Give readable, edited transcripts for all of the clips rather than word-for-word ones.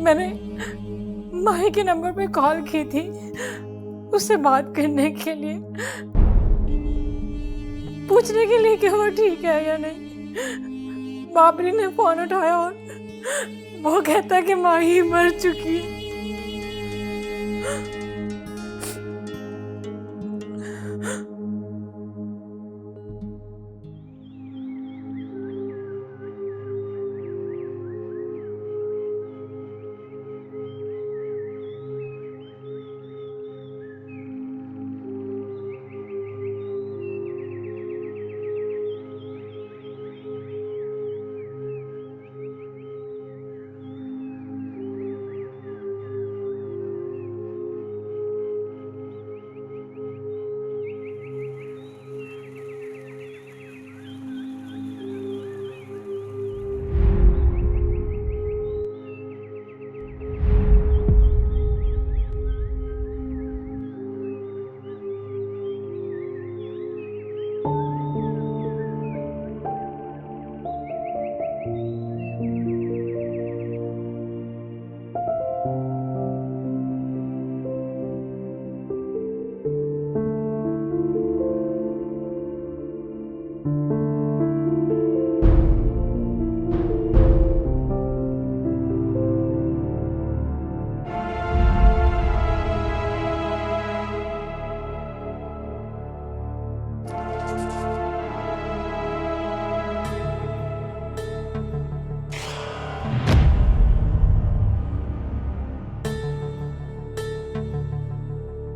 मैंने माही के नंबर पे कॉल की थी उससे बात करने के लिए, पूछने के लिए कि वो ठीक है या नहीं। बाबरी ने फोन उठाया और वो कहता कि माही मर चुकी है।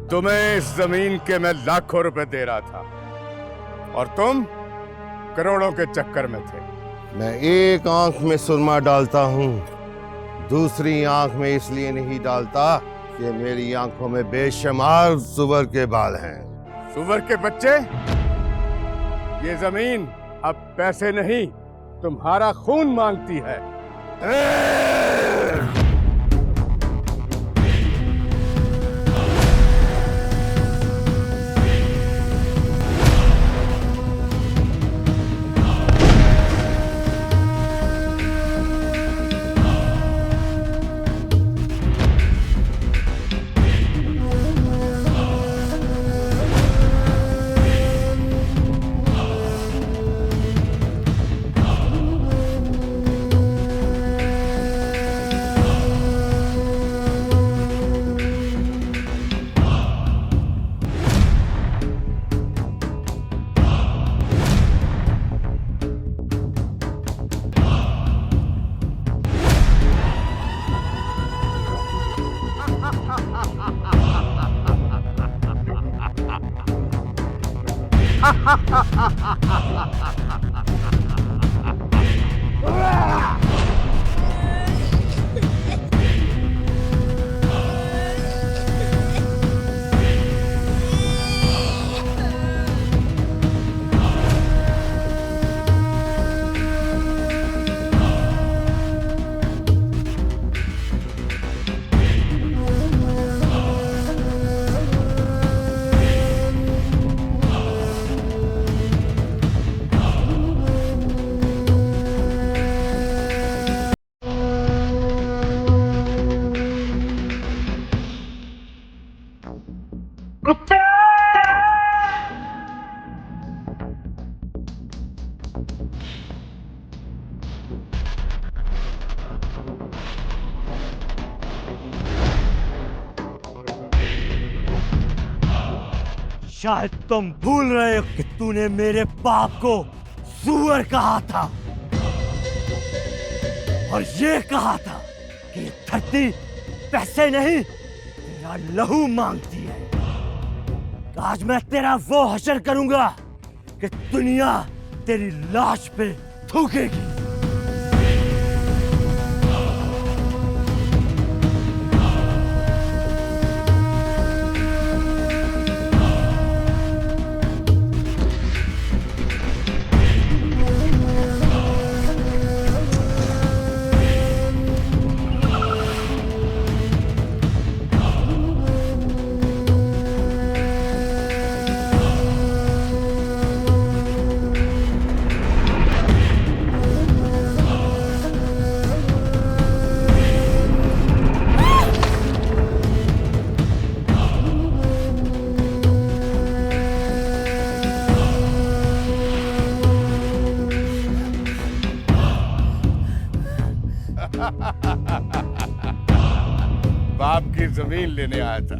तुम्हें इस जमीन के मैं लाखों रुपए दे रहा था और तुम करोड़ों के चक्कर में थे। मैं एक आंख में सुरमा डालता हूँ, दूसरी आंख में इसलिए नहीं डालता कि मेरी आंखों में बेशुमार सुअर के बाल हैं। सुअर के बच्चे, ये जमीन अब पैसे नहीं तुम्हारा खून मांगती है। शायद तुम भूल रहे हो कि तूने मेरे बाप को सुअर कहा था और ये कहा था कि ये धरती पैसे नहीं तेरा लहू मांगती है। आज मैं तेरा वो हशर करूंगा कि दुनिया तेरी लाश पे थूकेगी। बाप की जमीन लेने आया था।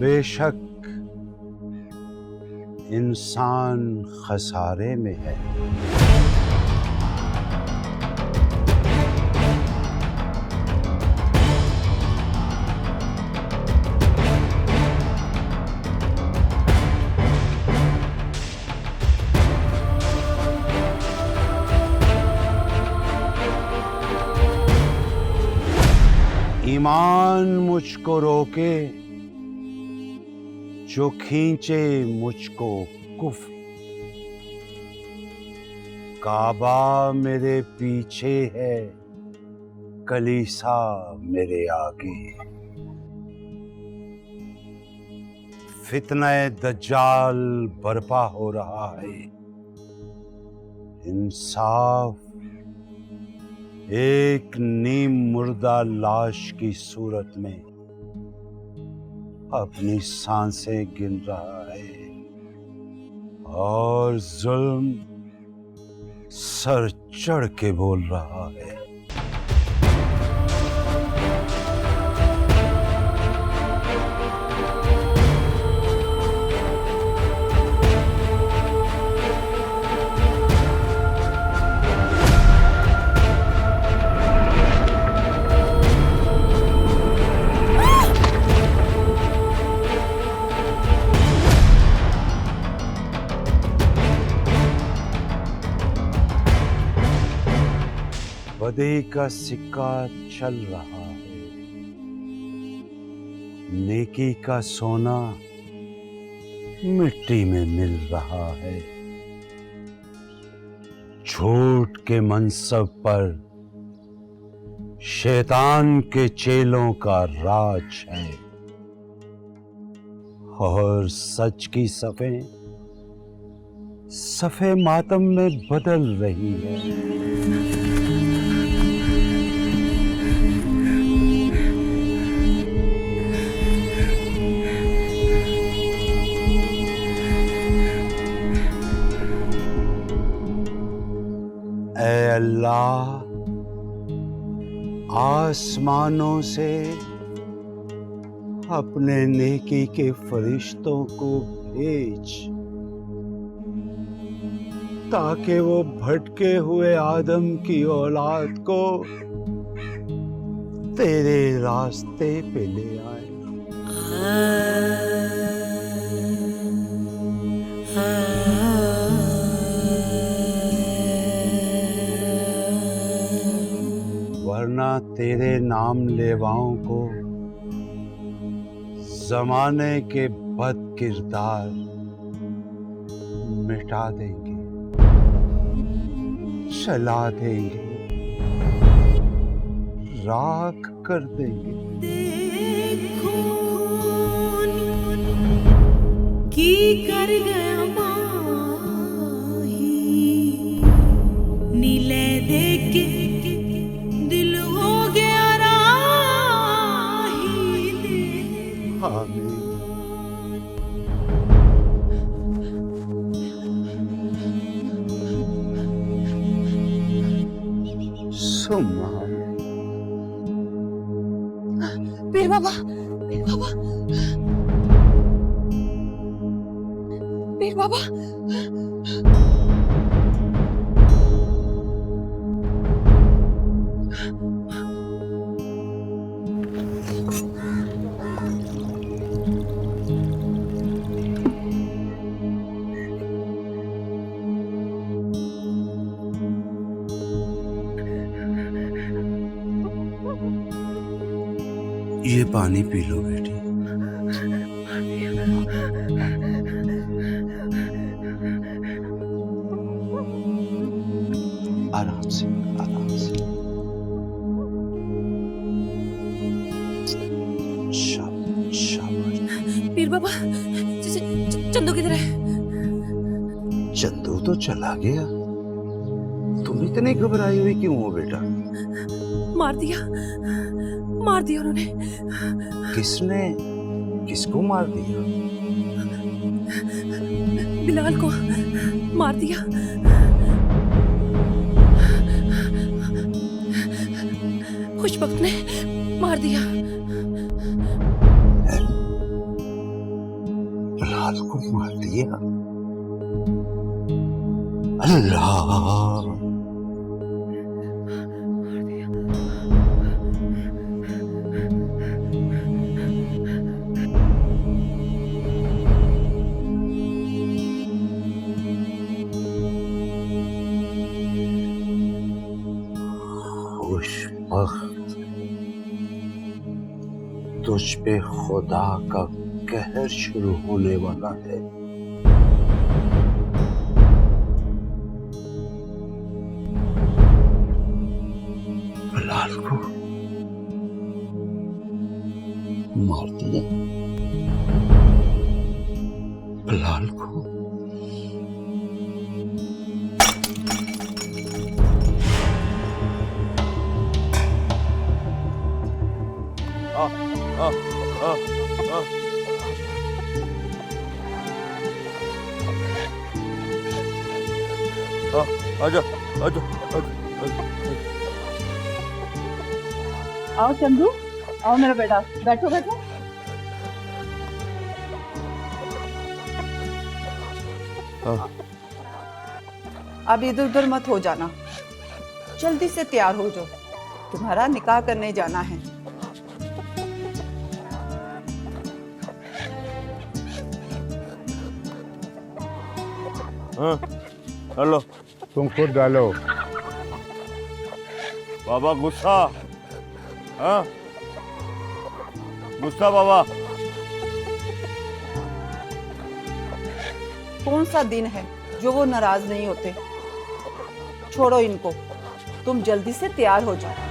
बेशक इंसान खसारे में है। ईमान मुझको रोके जो खींचे मुझको कुफ्र। काबा मेरे पीछे है, कलीसा मेरे आगे। फितना दज्जाल बर्पा हो रहा है। इंसाफ एक नीम मुर्दा लाश की सूरत में अपनी सांसें गिन रहा है और जुल्म सर चढ़ के बोल रहा है। बदी का सिक्का चल रहा है, नेकी का सोना मिट्टी में मिल रहा है। झूठ के मनसब पर शैतान के चेलों का राज है और सच की सफ़ें सफ़े मातम में बदल रही है। ऐ अल्लाह, आसमानों से अपने नेकी के फरिश्तों को भेज ताकि वो भटके हुए आदम की औलाद को तेरे रास्ते पे ले आए। वरना तेरे नाम लेवाओं को जमाने के बद किरदार मिटा देंगे, चला देंगे, राख कर देंगे। की कर गया माही नीले देख के दिल हो गया राही दे। आमीन। सुम्मा फिर पीर बाबा, पीर बाबा, पीर बाबा। ये पानी पी लो बेटी। आराम से, आराम से। शाबाश, शाबाश। पीर बाबा, चंदू किधर है? चंदू तो चला गया। तुम इतनी घबराई हुई क्यों हो बेटा? मार दिया उन्होंने। किसने? किसको मार दिया? बिलाल को मार दिया। खुशबख्त ने मार दिया। बिलाल को मार दिया? अल्लाह! खुशबख्त, तुझ पे खुदा का कहर शुरू होने वाला है। बिलाल को मार दिया? बिलाल को? आजा, आजा, आओ चंदू, आओ मेरा बेटा, बैठो बैठो। अब इधर उधर मत हो जाना, जल्दी से तैयार हो जाओ, तुम्हारा निकाह करने जाना है। हेलो, तुम खुद डालो। बाबा गुस्सा? हाँ, गुस्सा बाबा? कौन सा दिन है जो वो नाराज नहीं होते? छोड़ो इनको, तुम जल्दी से तैयार हो जाओ।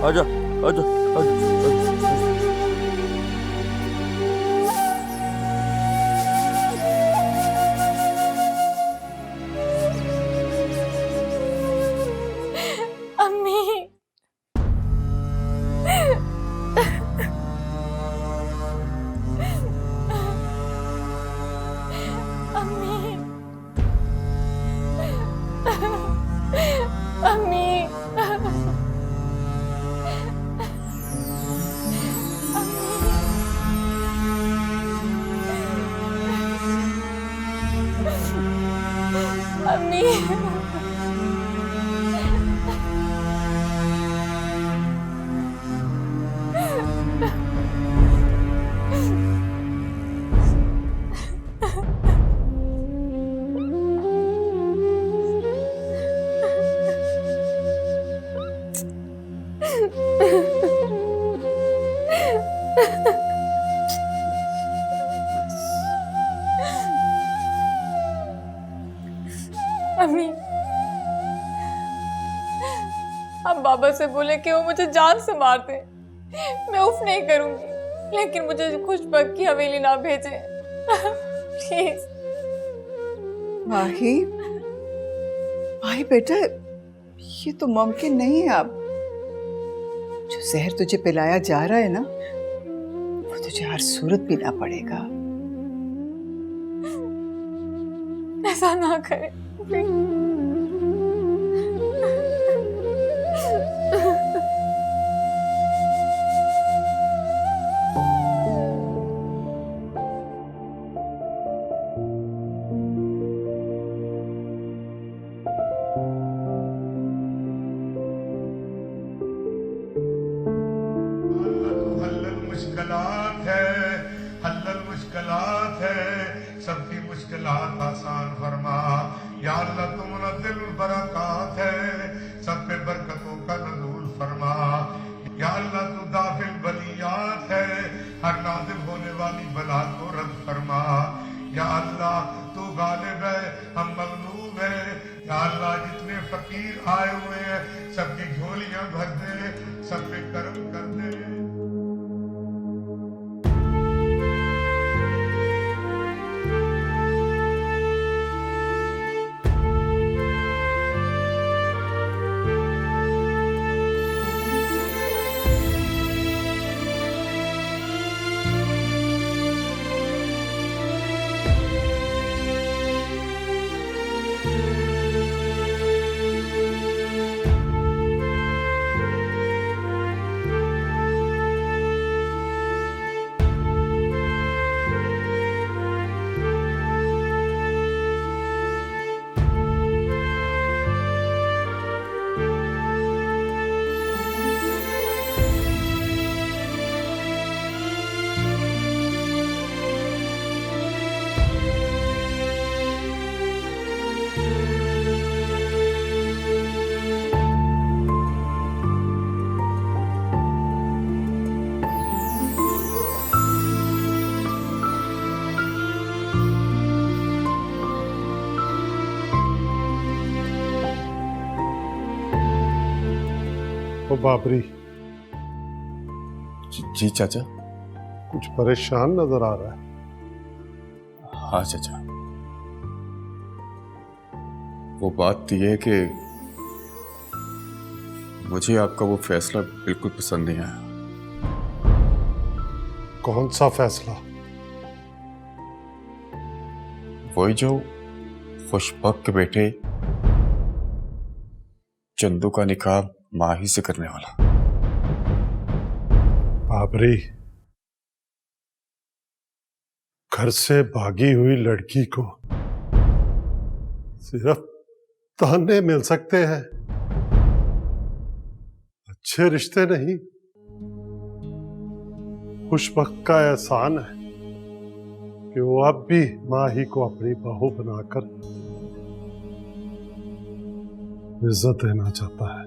आजा, आजा, आजा। अम्मी, अम्मी, अम्मी, अम्मी, अम्मी, हम बाबा से बोले कि वो मुझे जान से मार दे, मैं उफ नहीं करूंगी, लेकिन मुझे खुशबख्त की हवेली ना भेजे प्लीज। माही, माही बेटा, ये तो मुमकिन नहीं है। अब जो जहर तुझे पिलाया जा रहा है ना, वो तुझे हर सूरत पीना पड़ेगा। ऐसा ना करें। हल्लल मुश्किलात है, सबकी मुश्किलात आसान फरमा। या अल्लाह तू मुनज़्ज़िल बरक़ात है, सब पे बरकतों का नज़ूल फरमा। या अल्लाह तू दाफिल बलियात है, हर नाज़िल होने वाली बला को रद्द फरमा। या अल्लाह तू गालिब है, हम मग़लूब है। या अल्लाह जितने फकीर आए हुए हैं सबकी झोलियां भर दे, सब पे करम कर दे। ओ बाबरी, जी चाचा। कुछ परेशान नजर आ रहा है। हाँ चाचा, वो बात तो ये है कि मुझे आपका वो फैसला बिल्कुल पसंद नहीं आया। कौन सा फैसला? वही जो खुशबक के बेटे चंदू का निकाह माही से करने वाला। बाबरी, घर से भागी हुई लड़की को सिर्फ ताने मिल सकते हैं, अच्छे रिश्ते नहीं। खुशबक का एहसान है कि वो अब भी माही को अपनी बहू बनाकर इज्जत देना चाहता है।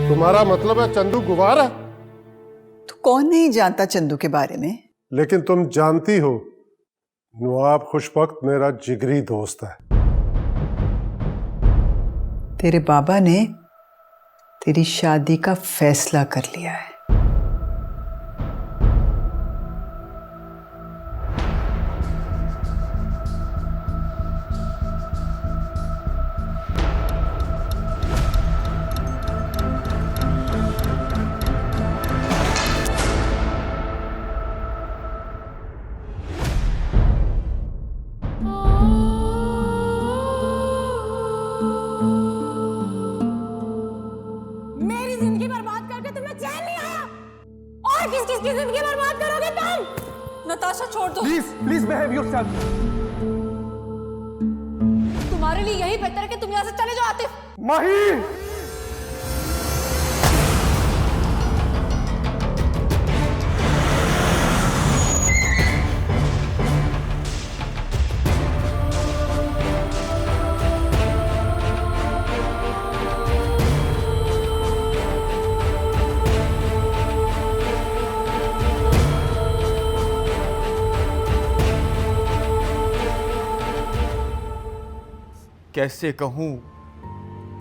तुम्हारा मतलब है चंदू गुवार है? तो कौन नहीं जानता चंदू के बारे में? लेकिन तुम जानती हो नवाब खुशबख्त मेरा जिगरी दोस्त है। तेरे बाबा ने तेरी शादी का फैसला कर लिया है। मेरी जिंदगी बर्बाद करके तुम्हें चैन नहीं आया, और किस किस की जिंदगी बर्बाद करोगे तुम? नताशा छोड़ दो प्लीज बिहेव योरसेल्फ। तुम्हारे लिए यही बेहतर है कि तुम यहाँ से चले जाओ आतिफ। माही, कैसे कहूं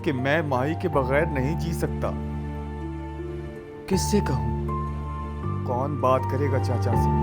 कि मैं माही के बगैर नहीं जी सकता। किससे कहूं? कौन बात करेगा चाचा से?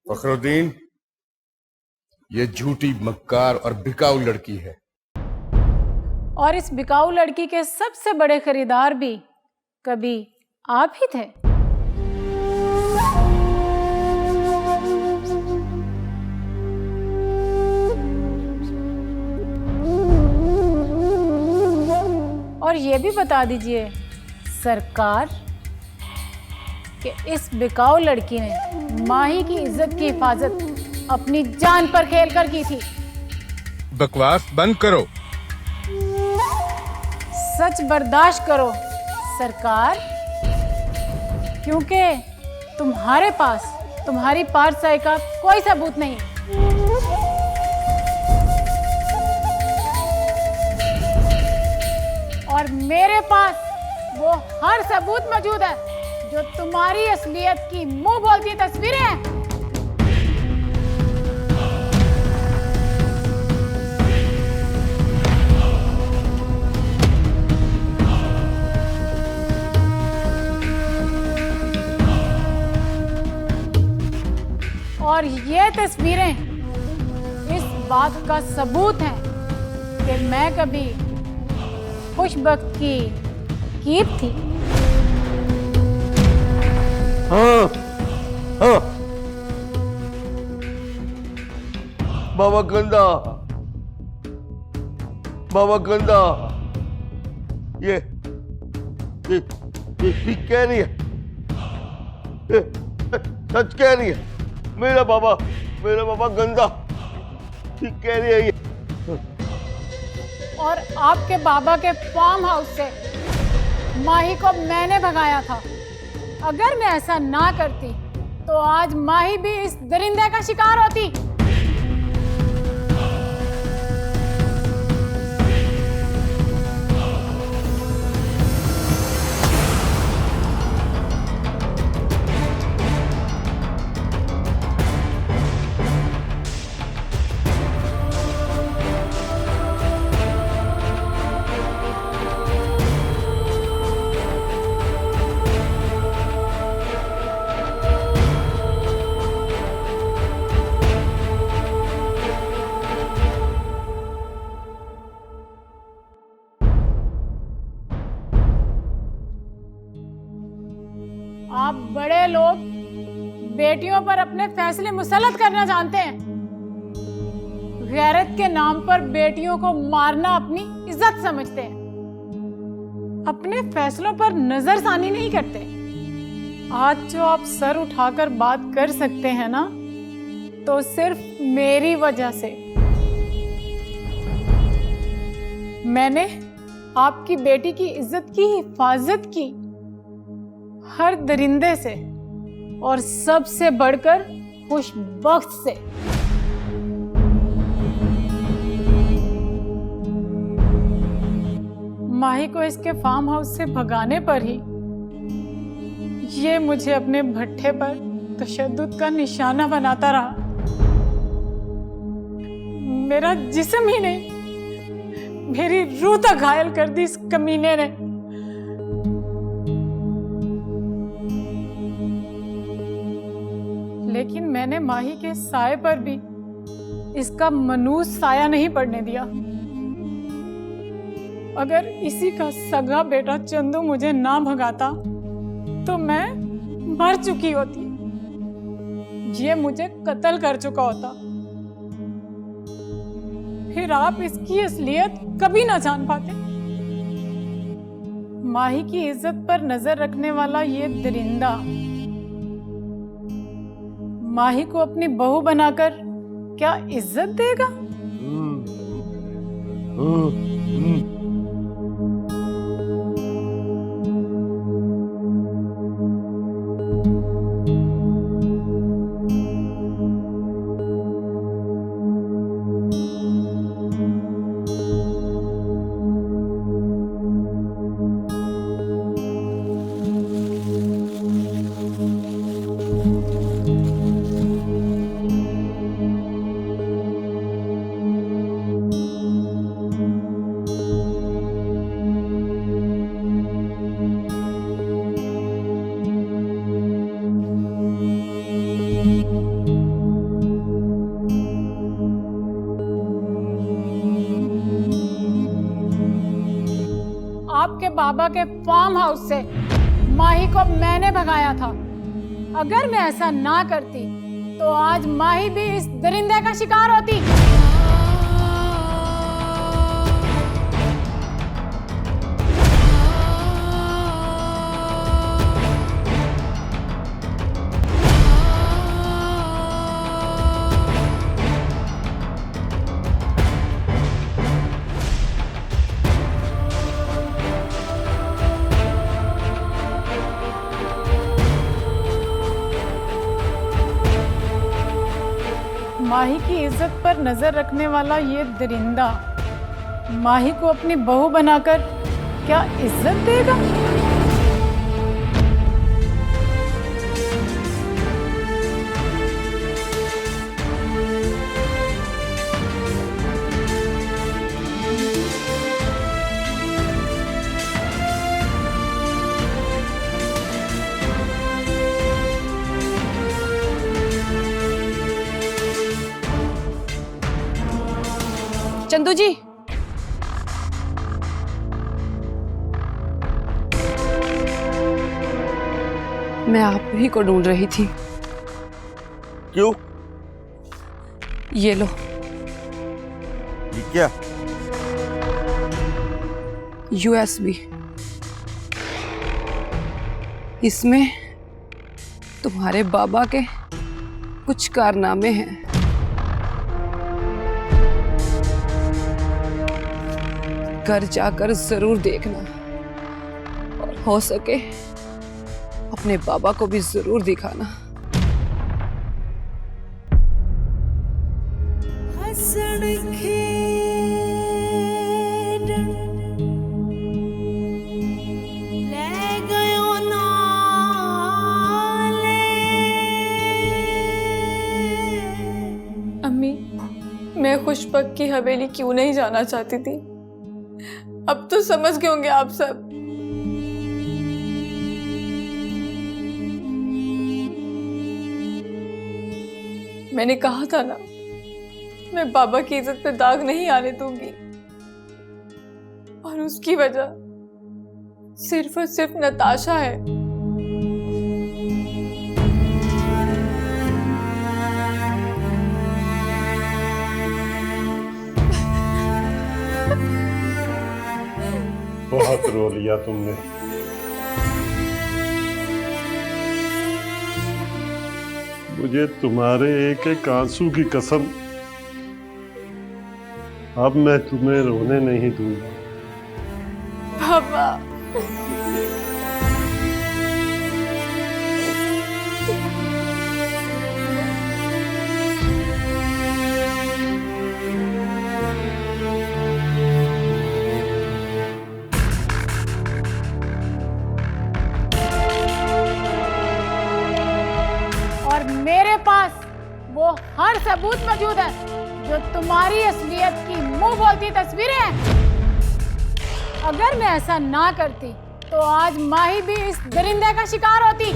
फखरुद्दीन, ये झूठी, मक्कार और बिकाऊ लड़की है। और इस बिकाऊ लड़की के सबसे बड़े खरीदार भी कभी आप ही थे। और ये भी बता दीजिए सरकार कि इस बिकाऊ लड़की ने माही की इज्जत की हिफाजत अपनी जान पर खेल कर की थी। बकवास बंद करो। सच बर्दाश्त करो सरकार, क्योंकि तुम्हारे पास तुम्हारी पारसाई का कोई सबूत नहीं। और मेरे पास वो हर सबूत मौजूद है जो तुम्हारी असलियत की मुंह बोलती तस्वीरें हैं। और ये तस्वीरें इस बात का सबूत हैं कि मैं कभी खुशबख्त की कीप थी। हाँ, हाँ। बाबा गंदा, बाबा गंदा, ये ठीक कह रही है, ये सच कह रही है। मेरा बाबा गंदा ठीक कह रही है ये। और आपके बाबा के फार्म हाउस से माही को मैंने भगाया था। अगर मैं ऐसा ना करती तो आज माही भी इस दरिंदे का शिकार होती। आप बड़े लोग बेटियों पर अपने फैसले मुसल्लत करना जानते हैं। गैरत के नाम पर बेटियों को मारना अपनी इज्जत समझते हैं। अपने फैसलों पर नजरसानी नहीं करते। आज जो आप सर उठाकर बात कर सकते हैं ना, तो सिर्फ मेरी वजह से। मैंने आपकी बेटी की इज्जत की हिफाजत की, हर दरिंदे से, और सबसे बढ़कर खुशबख्त से। माही को इसके फार्म हाउस से भगाने पर ही ये मुझे अपने भट्ठे पर तशद्दुद का निशाना बनाता रहा। मेरा जिस्म ही नहीं, मेरी रूह तक घायल कर दी इस कमीने ने। लेकिन मैंने माही के साए पर भी इसका मनूस साया नहीं पड़ने दिया। अगर इसी का सगा बेटा चंदू मुझे ना भगाता तो मैं मर चुकी होती। ये मुझे कत्ल कर चुका होता। फिर आप इसकी असलियत कभी ना जान पाते। माही की इज्जत पर नजर रखने वाला ये दरिंदा माही को अपनी बहू बनाकर क्या इज्जत देगा? आपके बाबा के फार्म हाउस से माही को मैंने भगाया था। अगर मैं ऐसा ना करती तो आज माही भी इस दरिंदे का शिकार होती। माही की इज्जत पर नजर रखने वाला ये दरिंदा माही को अपनी बहू बनाकर क्या इज्जत देगा? चंदू जी, मैं आप ही को ढूंढ रही थी। क्यों? ये लो। ये क्या? USB। इसमें तुम्हारे बाबा के कुछ कारनामे हैं। घर जाकर जरूर देखना और हो सके अपने बाबा को भी जरूर दिखाना। हसन खेड ले गयो नाले। अम्मी, मैं खुशबक की हवेली क्यों नहीं जाना चाहती थी? अब तो समझ गए होंगे आप सब। मैंने कहा था ना, मैं बाबा की इज्जत पे दाग नहीं आने दूंगी, और उसकी वजह सिर्फ और सिर्फ नताशा है। बहुत रो लिया तुमने। मुझे तुम्हारे एक एक आंसू की कसम, अब मैं तुम्हें रोने नहीं दूंगा। बाबा, और मेरे पास वो हर सबूत मौजूद है जो तुम्हारी असलियत की मुंह बोलती तस्वीरें हैं। अगर मैं ऐसा ना करती तो आज माही भी इस दरिंदे का शिकार होती।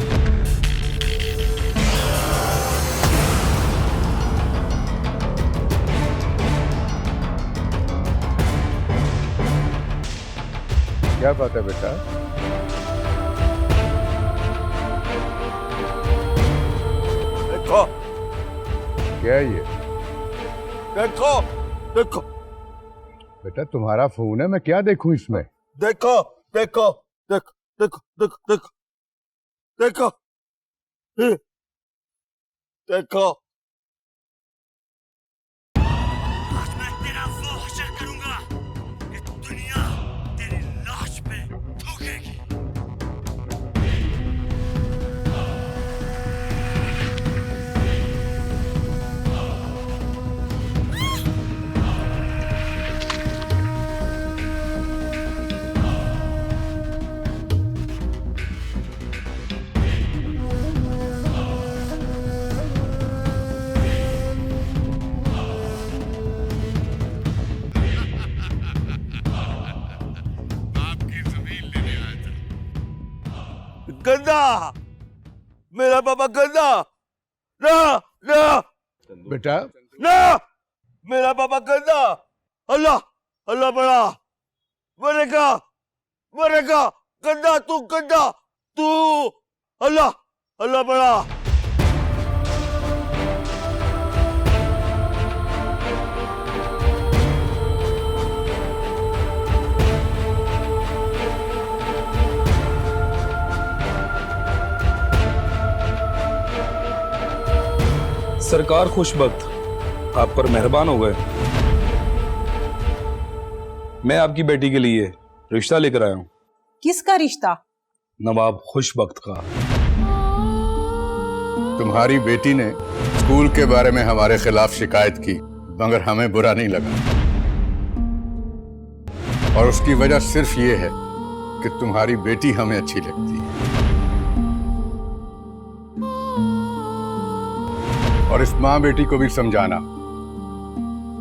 क्या बात है बेटा? देखो क्या है ये? देखो देखो बेटा तुम्हारा फोन है, मैं क्या देखूं इसमें? देखो देखो देखो देखो देखो देखो देखो देखो। आज मैं तेरा वो हशर करूंगा कि दुनिया तेरी लाश पे थूकेगी। आपकी जमीन लेने आया था। गंदा, मेरा बाबा गंदा, ना ना बेटा ना, मेरा बाबा गंदा। अल्लाह अल्लाह बड़ा, मरेगा मरेगा, गंदा तू, गंदा तू, अल्लाह अल्लाह बड़ा। सरकार खुशबख्त आप पर मेहरबान हो गए। मैं आपकी बेटी के लिए रिश्ता लेकर आया हूं। किसका रिश्ता? नवाब खुशबख्त का। तुम्हारी बेटी ने स्कूल के बारे में हमारे खिलाफ शिकायत की, मगर हमें बुरा नहीं लगा, और उसकी वजह सिर्फ ये है कि तुम्हारी बेटी हमें अच्छी लगती है। और इस माँ बेटी को भी समझाना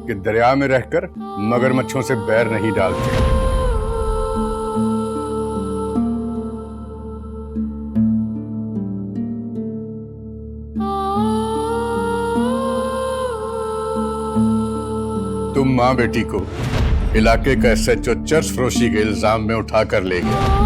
कि दरिया में रहकर मगरमच्छों से बैर नहीं डालते। तुम माँ बेटी को इलाके का SHO चर्च फरोशी के इल्जाम में उठाकर ले गया।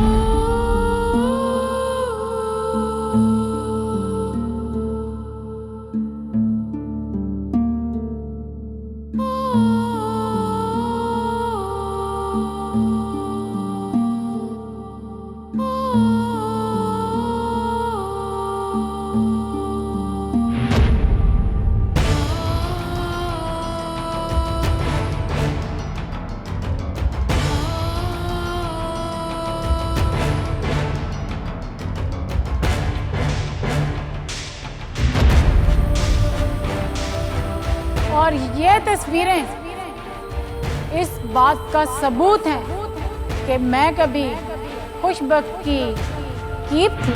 और ये तस्वीरें इस बात का सबूत हैं कि मैं कभी खुशबख्त की कीप थी,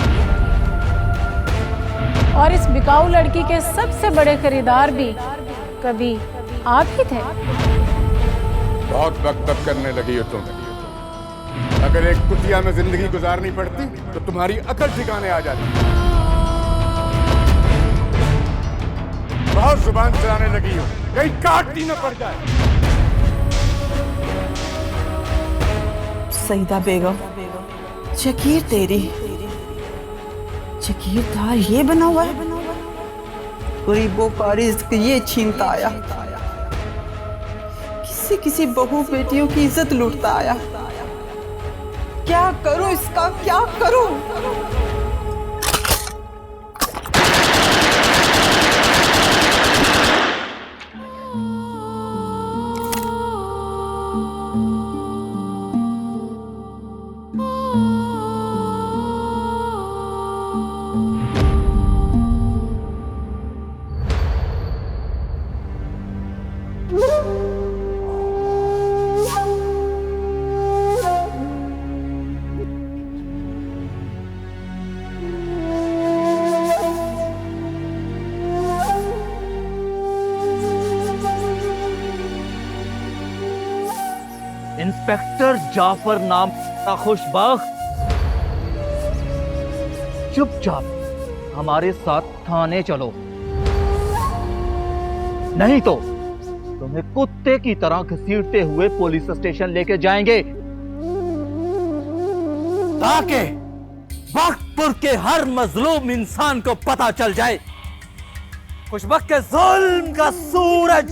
और इस बिकाऊ लड़की के सबसे बड़े खरीदार भी कभी आप ही थे। बहुत वक्त करने लगी हो तुम। अगर एक कुतिया में जिंदगी गुजारनी पड़ती तो तुम्हारी अकल ठिकाने आ जाती। बहुत जुबान चलाने लगी हो, कहीं काटती न पड़ जाए। सईदा बेगम, शकीर तेरी शकीरदार ये बना हुआ है, गरीबों का रिज्क ये छीनता आया, किसी किसी बहू बेटियों की इज्जत लूटता आया। क्या करूं इसका, क्या करूं? इंस्पेक्टर जाफर नाम का खुशबख्त, चुपचाप हमारे साथ थाने चलो, नहीं तो तुम्हें कुत्ते की तरह घसीटते हुए पुलिस स्टेशन लेके जाएंगे, ताकि वक्तपुर के हर मजलूम इंसान को पता चल जाए खुशबख्त के जुल्म का सूरज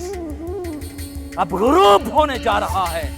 अब गुरूब होने जा रहा है।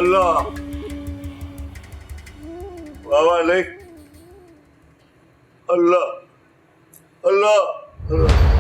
अल्लाह बाबा नहीं, अल्लाह अल्लाह अल्लाह